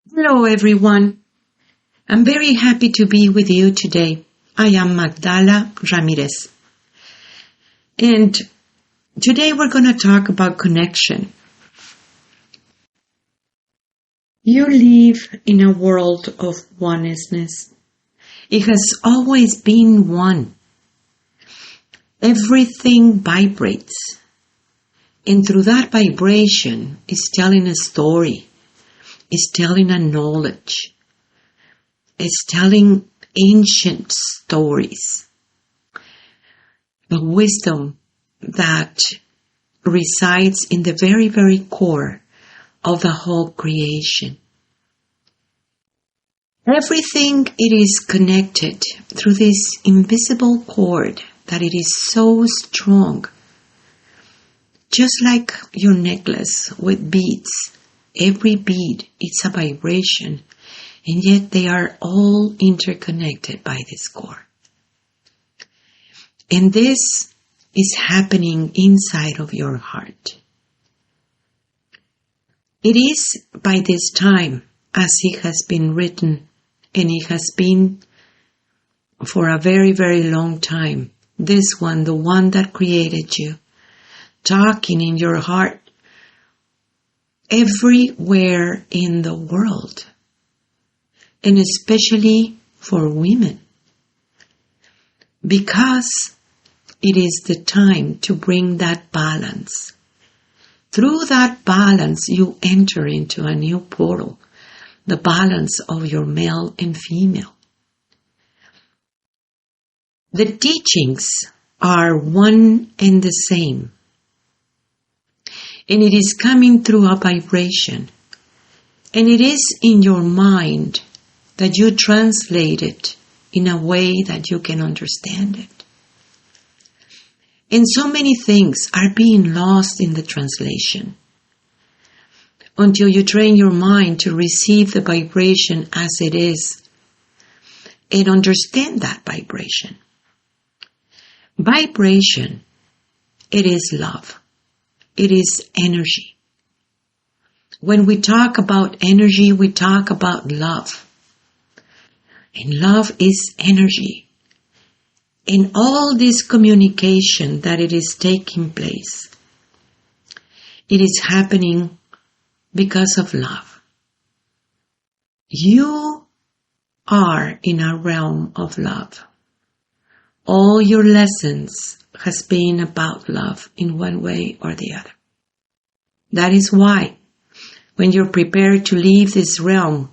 Hello, everyone. I'm very happy to be with you today. I am Magdala Ramirez. And today we're going to talk about connection. You live in a world of oneness. It has always been one. Everything vibrates. And through that vibration is telling a story, is telling a knowledge, is telling ancient stories, the wisdom that resides in the very, very core of the whole creation. Everything it is connected through this invisible cord that it is so strong. Just like your necklace with beads, every bead is a vibration, and yet they are all interconnected by this cord. And this is happening inside of your heart. It is by this time, as it has been written, and it has been for a very, very long time, this one, the one that created you, talking in your heart everywhere in the world, and especially for women, because it is the time to bring that balance. Through that balance, you enter into a new portal, the balance of your male and female. The teachings are one and the same. And it is coming through a vibration. And it is in your mind that you translate it in a way that you can understand it. And so many things are being lost in the translation until you train your mind to receive the vibration as it is and understand that vibration. Vibration, it is love. It is energy. When we talk about energy, we talk about love. And love is energy. In all this communication that it is taking place, it is happening because of love. You are in a realm of love. All your lessons has been about love in one way or the other. That is why, when you're prepared to leave this realm,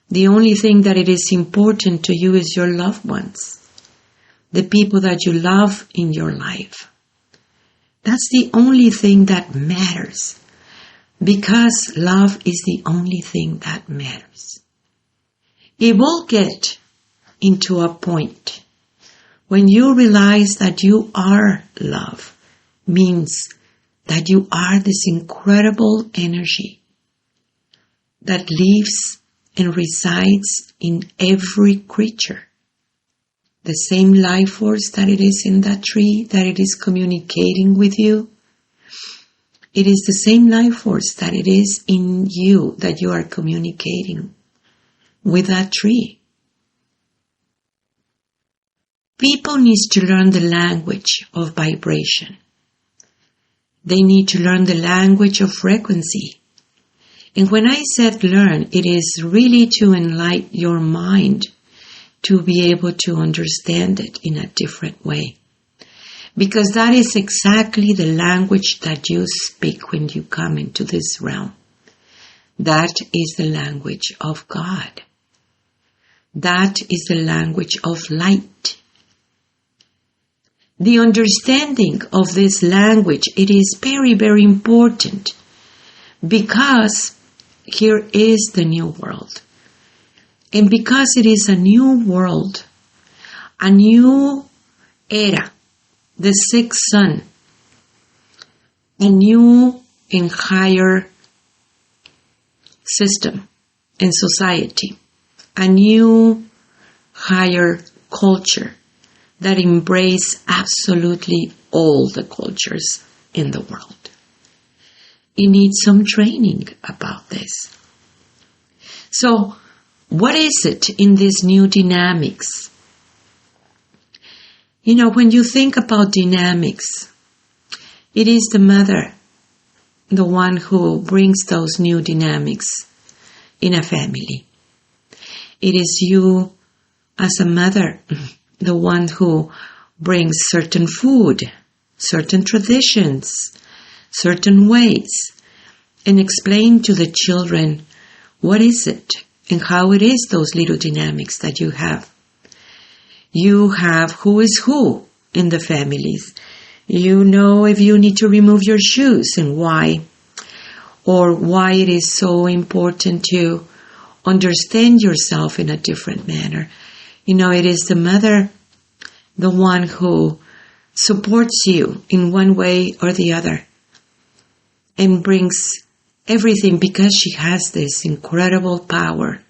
the only thing that it is important to you is your loved ones, the people that you love in your life. That's the only thing that matters, because love is the only thing that matters. It will get into a point when you realize that you are love, means that you are this incredible energy that lives and resides in every creature. The same life force that it is in that tree, that it is communicating with you, it is the same life force that it is in you that you are communicating with that tree. People need to learn the language of vibration. They need to learn the language of frequency. And when I said learn, it is really to enlighten your mind to be able to understand it in a different way. Because that is exactly the language that you speak when you come into this realm. That is the language of God. That is the language of light. The understanding of this language, it is very, very important, because here is the new world. And because it is a new world, a new era, the sixth sun, a new and higher system and society, a new higher culture that embrace absolutely all the cultures in the world. You need some training about this. So, what is it in these new dynamics? When you think about dynamics, it is the mother, the one who brings those new dynamics in a family. It is you as a mother, the one who brings certain food, certain traditions, certain ways, and explain to the children what is it and how it is, those little dynamics that you have. You have who is who in the families. You know if you need to remove your shoes and why, or why it is so important to understand yourself in a different manner. It is the mother, the one who supports you in one way or the other and brings everything because she has this incredible power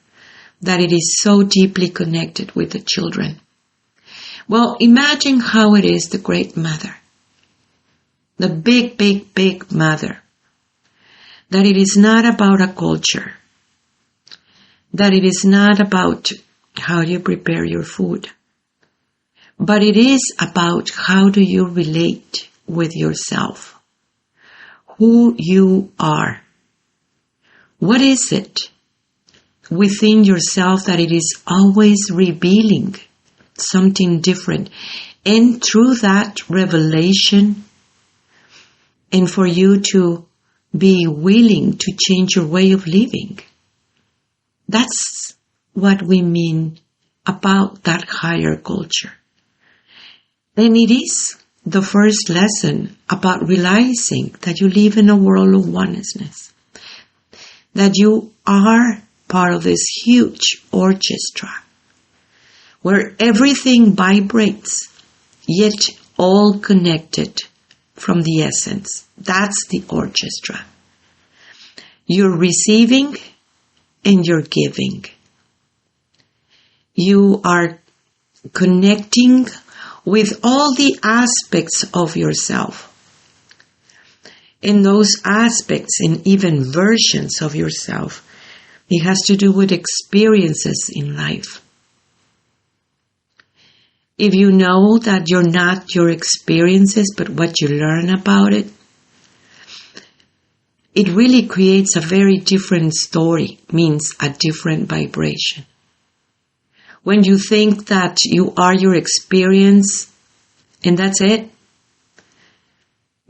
that it is so deeply connected with the children. Well, imagine how it is the great mother, the big, big, big mother, that it is not about a culture, that it is not about how you prepare your food, but it is about how do you relate with yourself, who you are. What is it within yourself that it is always revealing something different? And through that revelation, and for you to be willing to change your way of living, that's what we mean about that higher culture. And it is the first lesson about realizing that you live in a world of oneness, that you are part of this huge orchestra where everything vibrates, yet all connected from the essence. That's the orchestra. You're receiving and you're giving. You are connecting with all the aspects of yourself. And those aspects and even versions of yourself, it has to do with experiences in life. If you know that you're not your experiences, but what you learn about it, it really creates a very different story, means a different vibration. When you think that you are your experience and that's it,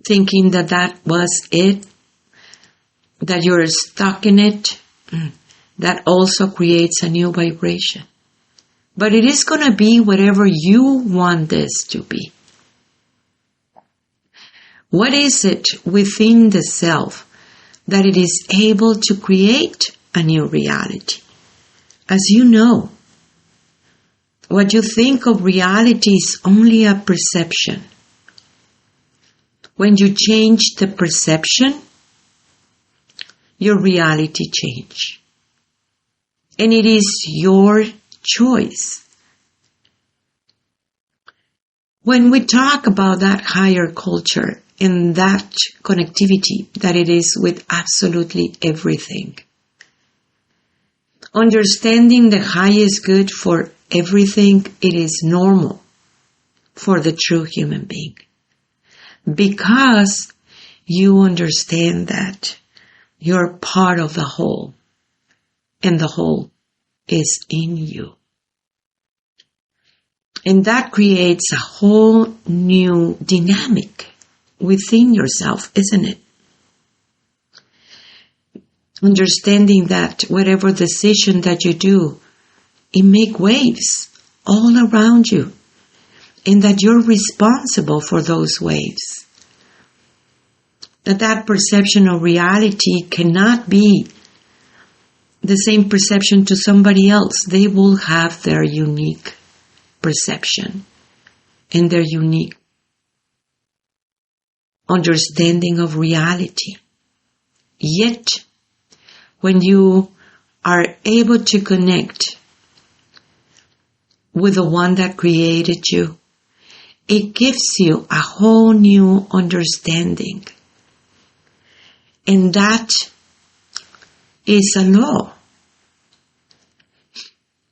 thinking that that was it, that you're stuck in it, that also creates a new vibration. But it is going to be whatever you want this to be. What is it within the self that it is able to create a new reality? As you know, what you think of reality is only a perception. When you change the perception, your reality changes. And it is your choice. When we talk about that higher culture and that connectivity that it is with absolutely everything, understanding the highest good for everything, it is normal for the true human being. Because you understand that you're part of the whole, and the whole is in you. And that creates a whole new dynamic within yourself, isn't it? Understanding that whatever decision that you do, it makes waves all around you, and that you're responsible for those waves. That perception of reality cannot be the same perception to somebody else. They will have their unique perception and their unique understanding of reality. Yet, when you are able to connect with the one that created you, it gives you a whole new understanding. And that is a law.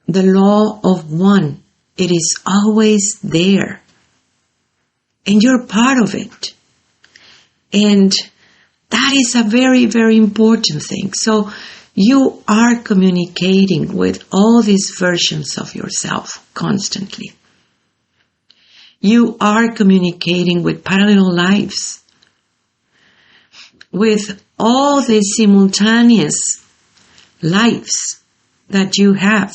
the law of one. It is always there. And you're part of it. And that is a very, very important thing. So you are communicating with all these versions of yourself constantly. You are communicating with parallel lives, with all these simultaneous lives that you have.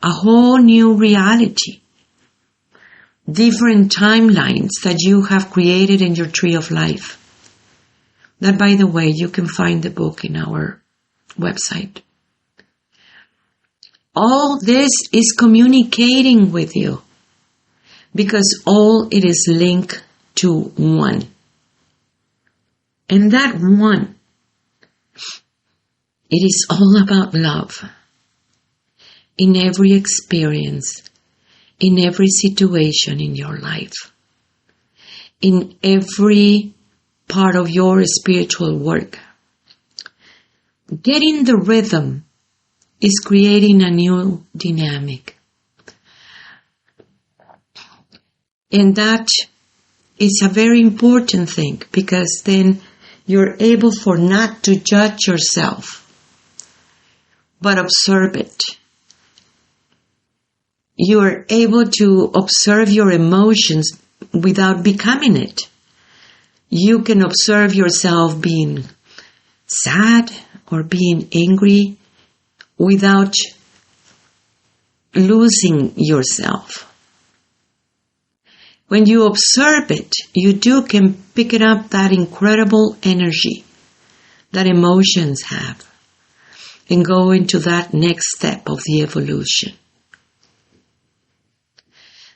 A whole new reality. Different timelines that you have created in your tree of life. That, by the way, you can find the book in our website. All this is communicating with you because all it is linked to one. And that one, it is all about love. In every experience, in every situation in your life, in every part of your spiritual work. Getting the rhythm is creating a new dynamic. And that is a very important thing because then you're able for not to judge yourself, but observe it. You are able to observe your emotions without becoming it. You can observe yourself being sad or being angry without losing yourself. When you observe it, you can pick it up, that incredible energy that emotions have, and go into that next step of the evolution.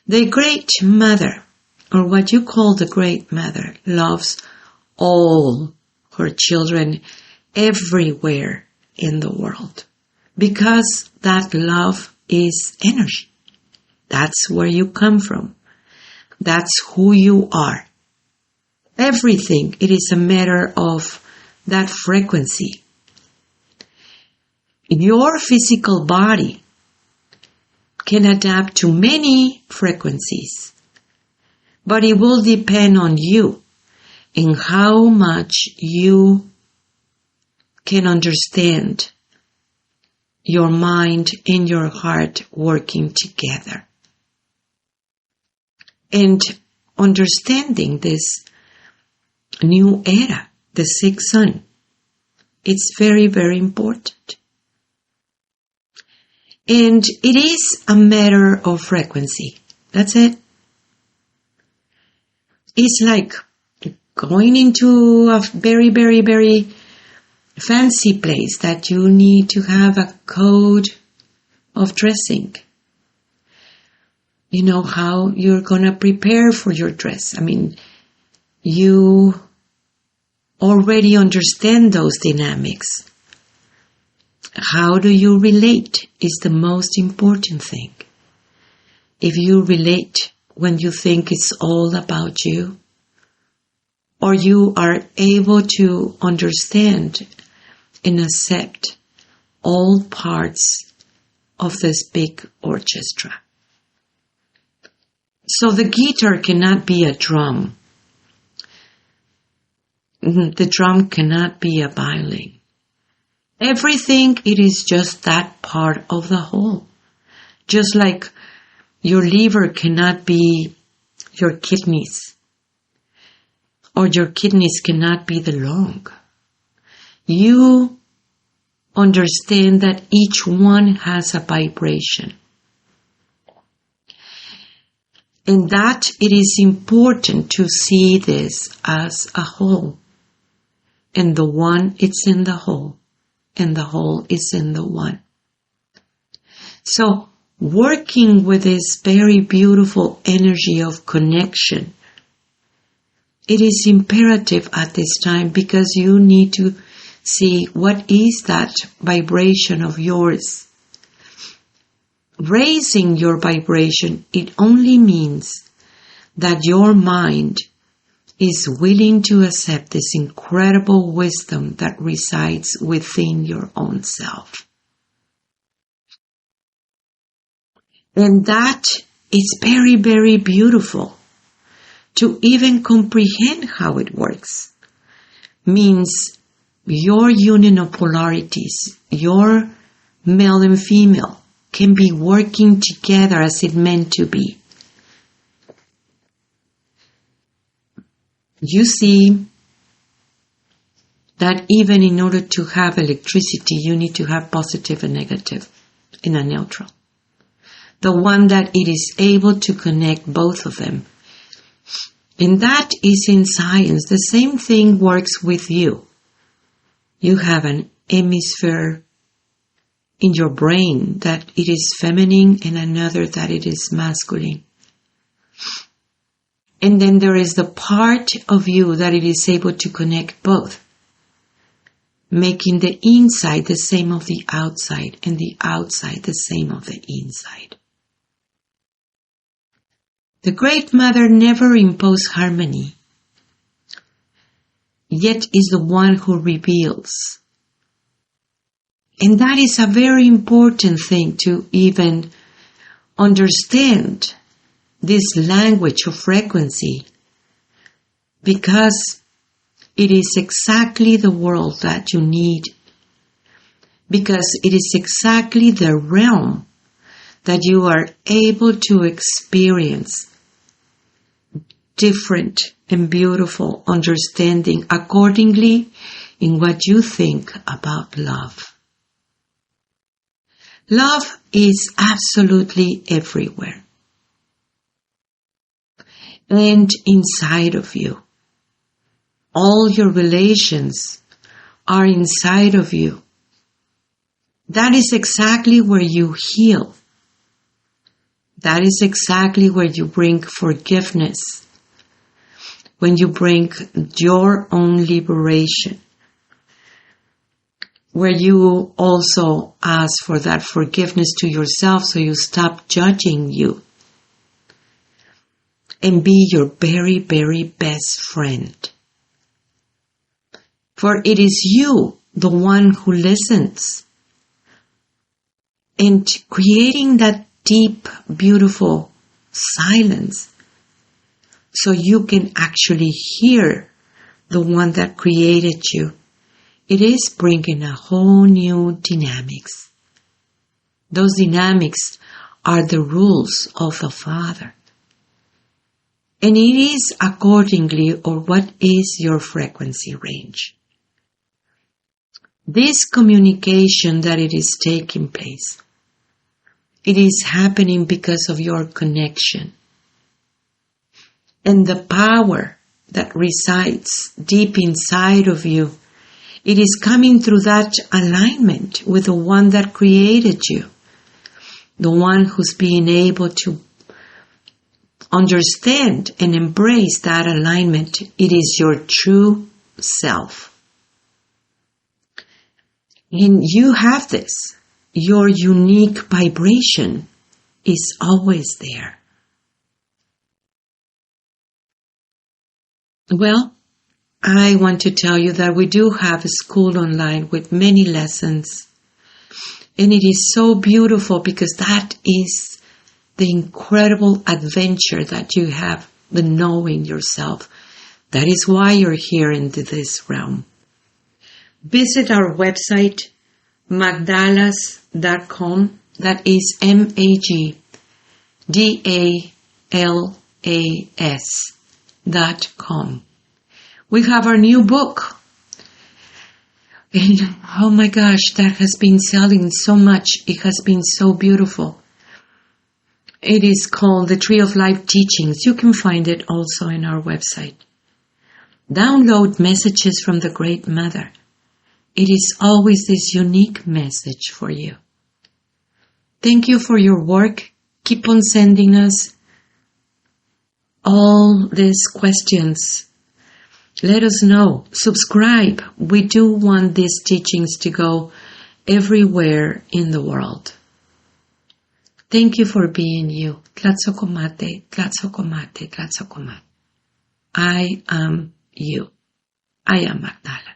The Great Mother, or what you call the Great Mother, loves all her children everywhere in the world because that love is energy. That's where you come from. That's who you are. Everything, it is a matter of that frequency. Your physical body can adapt to many frequencies, but it will depend on you and how much you can understand your mind and your heart working together. And understanding this new era, the sixth sun, it's very, very important. And it is a matter of frequency. That's it. It's like going into a very, very, very fancy place that you need to have a code of dressing. You know how you're going to prepare for your dress. I mean, you already understand those dynamics. How do you relate is the most important thing. If you relate when you think it's all about you, or you are able to understand and accept all parts of this big orchestra. So the guitar cannot be a drum. The drum cannot be a violin. Everything, it is just that part of the whole. Just like your liver cannot be your kidneys, or your kidneys cannot be the lung. You understand that each one has a vibration. And that it is important to see this as a whole. And the one, it's in the whole. And the whole is in the one. So, working with this very beautiful energy of connection, it is imperative at this time because you need to see what is that vibration of yours. Raising your vibration, it only means that your mind is willing to accept this incredible wisdom that resides within your own self. And that is very, very beautiful. To even comprehend how it works means your union of polarities, your male and female, can be working together as it meant to be. You see that even in order to have electricity, you need to have positive and negative in a neutral. The one that it is able to connect both of them. And that is in science. The same thing works with you. You have an hemisphere in your brain that it is feminine and another that it is masculine. And then there is the part of you that it is able to connect both, making the inside the same of the outside and the outside the same of the inside. The Great Mother never imposed harmony, yet is the one who reveals. And that is a very important thing to even understand this language of frequency, because it is exactly the world that you need, because it is exactly the realm that you are able to experience different and beautiful understanding accordingly in what you think about love. Love is absolutely everywhere and inside of you. All your relations are inside of you. That is exactly where you heal. That is exactly where you bring forgiveness, when you bring your own liberation, where you also ask for that forgiveness to yourself so you stop judging you and be your very, very best friend. For it is you, the one who listens, and creating that deep, beautiful silence so you can actually hear the one that created you. It is bringing a whole new dynamics. Those dynamics are the rules of the Father. And it is accordingly, or what is your frequency range. This communication that it is taking place, it is happening because of your connection. And the power that resides deep inside of you, it is coming through that alignment with the one that created you. The one who's being able to understand and embrace that alignment. It is your true self. And you have this. Your unique vibration is always there. Well, I want to tell you that we do have a school online with many lessons. And it is so beautiful because that is the incredible adventure that you have, the knowing yourself. That is why you're here into this realm. Visit our website, magdalas.com. That is MAGDALAS.com. We have our new book. And oh my gosh, that has been selling so much. It has been so beautiful. It is called The Tree of Life Teachings. You can find it also in our website. Download messages from the Great Mother. It is always this unique message for you. Thank you for your work. Keep on sending us all these questions. Let us know. Subscribe. We do want these teachings to go everywhere in the world. Thank you for being you. Tlatzocomate, tlatzocomate, tlatzocomate. I am you. I am Magdala.